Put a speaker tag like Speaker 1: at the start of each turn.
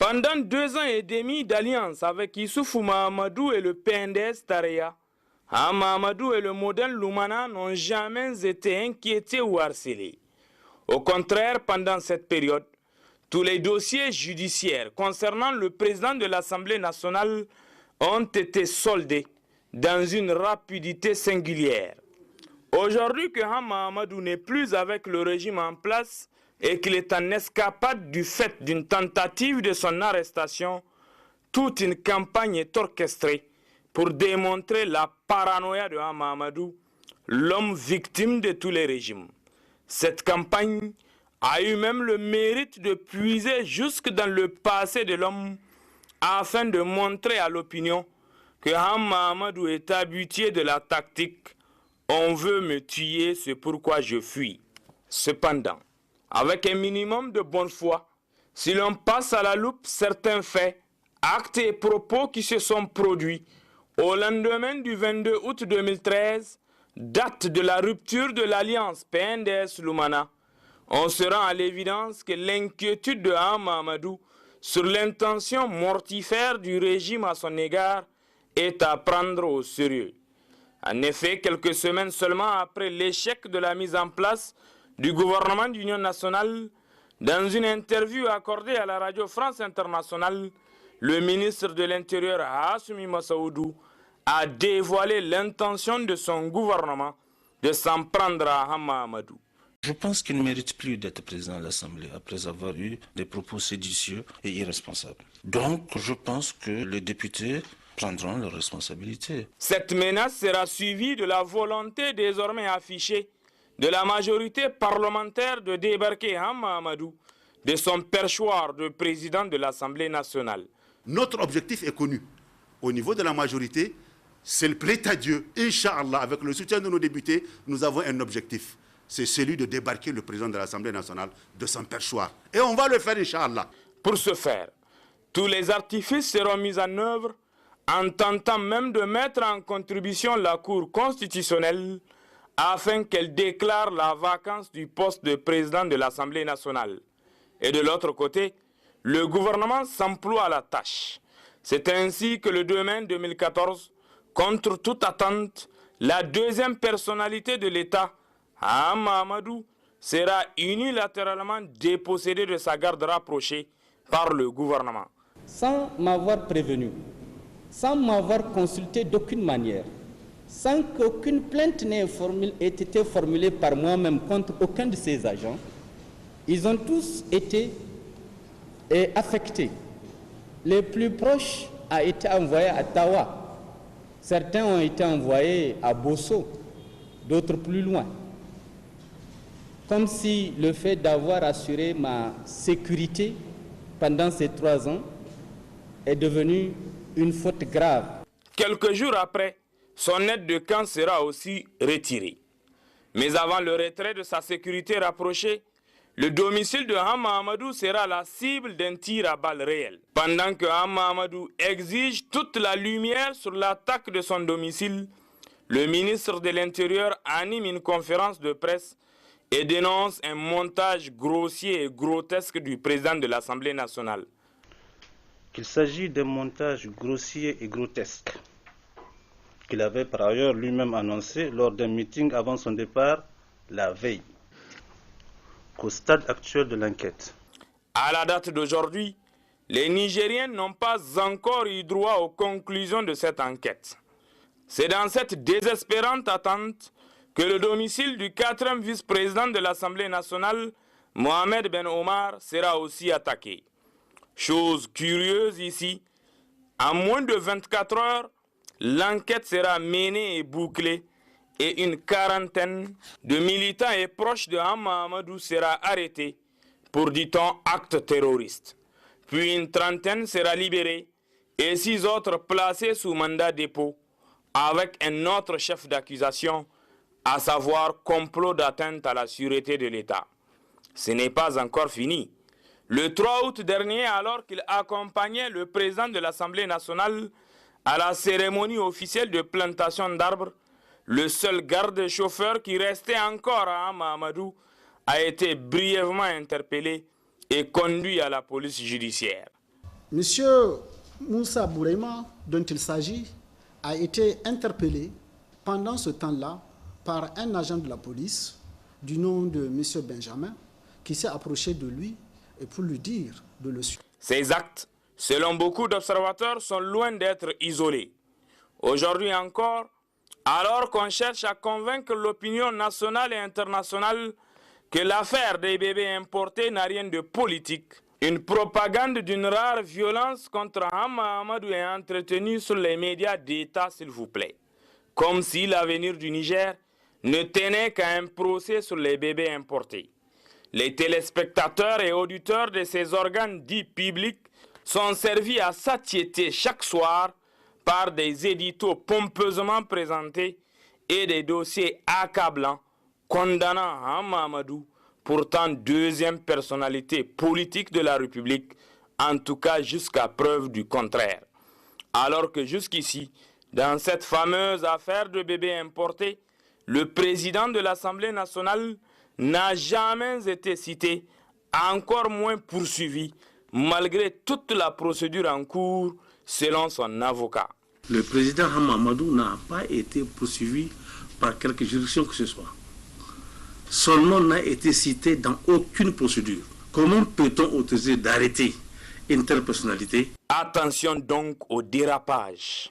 Speaker 1: Pendant 2 ans et demi d'alliance avec Issoufou Mahamadou et le PNDS Tareya, Mahamadou et le modèle Lumana n'ont jamais été inquiétés ou harcelés. Au contraire, pendant cette période, tous les dossiers judiciaires concernant le président de l'Assemblée nationale ont été soldés dans une rapidité singulière. Aujourd'hui que Mahamadou n'est plus avec le régime en place et qu'il est en escapade du fait d'une tentative de son arrestation, toute une campagne est orchestrée pour démontrer la paranoïa de Mahamadou, l'homme victime de tous les régimes. Cette campagne a eu même le mérite de puiser jusque dans le passé de l'homme afin de montrer à l'opinion que Mahamadou est habitué de la tactique « on veut me tuer, c'est pourquoi je fuis ». Cependant, avec un minimum de bonne foi, si l'on passe à la loupe certains faits, actes et propos qui se sont produits au lendemain du 22 août 2013, date de la rupture de l'alliance PNDS-Lumana, on se rend à l'évidence que l'inquiétude de Mahamadou sur l'intention mortifère du régime à son égard est à prendre au sérieux. En effet, quelques semaines seulement après l'échec de la mise en place du gouvernement d'union nationale, dans une interview accordée à la radio France Internationale, le ministre de l'Intérieur Hassoumi Massaoudou a dévoilé l'intention de son gouvernement de s'en prendre à Mahamadou.
Speaker 2: Je pense qu'il ne mérite plus d'être président de l'Assemblée après avoir eu des propos séditieux et irresponsables. Donc, je pense que les députés prendront leurs responsabilités.
Speaker 1: Cette menace sera suivie de la volonté désormais affichée de la majorité parlementaire de débarquer Mahamadou de son perchoir de président de l'Assemblée nationale.
Speaker 3: Notre objectif est connu. Au niveau de la majorité, c'est le plaît à Dieu. Inch'Allah, avec le soutien de nos députés, nous avons un objectif. C'est celui de débarquer le président de l'Assemblée nationale de son perchoir. Et on va le faire, Inch'Allah.
Speaker 1: Pour ce faire, tous les artifices seront mis en œuvre en tentant même de mettre en contribution la Cour constitutionnelle afin qu'elle déclare la vacance du poste de président de l'Assemblée nationale. Et de l'autre côté, le gouvernement s'emploie à la tâche. C'est ainsi que le 2 mai 2014, contre toute attente, la deuxième personnalité de l'État, Mahamadou, sera unilatéralement dépossédé de sa garde rapprochée par le gouvernement.
Speaker 4: Sans m'avoir prévenu, sans m'avoir consulté d'aucune manière, sans qu'aucune plainte n'ait été formulée par moi-même contre aucun de ces agents, ils ont tous été affectés. Les plus proches ont été envoyés à Tawa. Certains ont été envoyés à Bosso, d'autres plus loin. Comme si le fait d'avoir assuré ma sécurité pendant ces 3 ans est devenu une faute grave.
Speaker 1: Quelques jours après, son aide de camp sera aussi retirée. Mais avant le retrait de sa sécurité rapprochée, le domicile de Mahamadou sera la cible d'un tir à balles réelles. Pendant que Mahamadou exige toute la lumière sur l'attaque de son domicile, le ministre de l'Intérieur anime une conférence de presse et dénonce un montage grossier et grotesque du président de l'Assemblée nationale.
Speaker 2: Qu'il s'agit d'un montage grossier et grotesque qu'il avait par ailleurs lui-même annoncé lors d'un meeting avant son départ la veille. Qu'au stade actuel de l'enquête,
Speaker 1: à la date d'aujourd'hui, les Nigériens n'ont pas encore eu droit aux conclusions de cette enquête. C'est dans cette désespérante attente que le domicile du 4e vice-président de l'Assemblée nationale, Mohamed Ben Omar, sera aussi attaqué. Chose curieuse ici, en moins de 24 heures, l'enquête sera menée et bouclée et une quarantaine de militants et proches de Mahamadou sera arrêtés pour, dit-on, actes terroristes. Puis une trentaine sera libérée et 6 autres placés sous mandat dépôt avec un autre chef d'accusation, à savoir complot d'atteinte à la sûreté de l'État. Ce n'est pas encore fini. Le 3 août dernier, alors qu'il accompagnait le président de l'Assemblée nationale à la cérémonie officielle de plantation d'arbres, le seul garde-chauffeur qui restait encore à Mahamadou a été brièvement interpellé et conduit à la police judiciaire.
Speaker 5: Monsieur Moussa Bourema, dont il s'agit, a été interpellé pendant ce temps-là par un agent de la police du nom de Monsieur Benjamin qui s'est approché de lui et pour lui dire de le suivre.
Speaker 1: Ces actes, selon beaucoup d'observateurs, sont loin d'être isolés. Aujourd'hui encore, alors qu'on cherche à convaincre l'opinion nationale et internationale que l'affaire des bébés importés n'a rien de politique, une propagande d'une rare violence contre Hama Amadou est entretenue sur les médias d'État, s'il vous plaît. Comme si l'avenir du Niger ne tenait qu'à un procès sur les bébés importés. Les téléspectateurs et auditeurs de ces organes dits publics sont servis à satiété chaque soir par des éditos pompeusement présentés et des dossiers accablants condamnant Hama Amadou, pourtant deuxième personnalité politique de la République, en tout cas jusqu'à preuve du contraire. Alors que jusqu'ici, dans cette fameuse affaire de bébés importés, le président de l'Assemblée nationale n'a jamais été cité, encore moins poursuivi, malgré toute la procédure en cours, selon son avocat.
Speaker 6: Le président Hama Amadou n'a pas été poursuivi par quelque juridiction que ce soit. Son nom n'a été cité dans aucune procédure. Comment peut-on autoriser d'arrêter une telle personnalité?
Speaker 1: Attention donc au dérapage.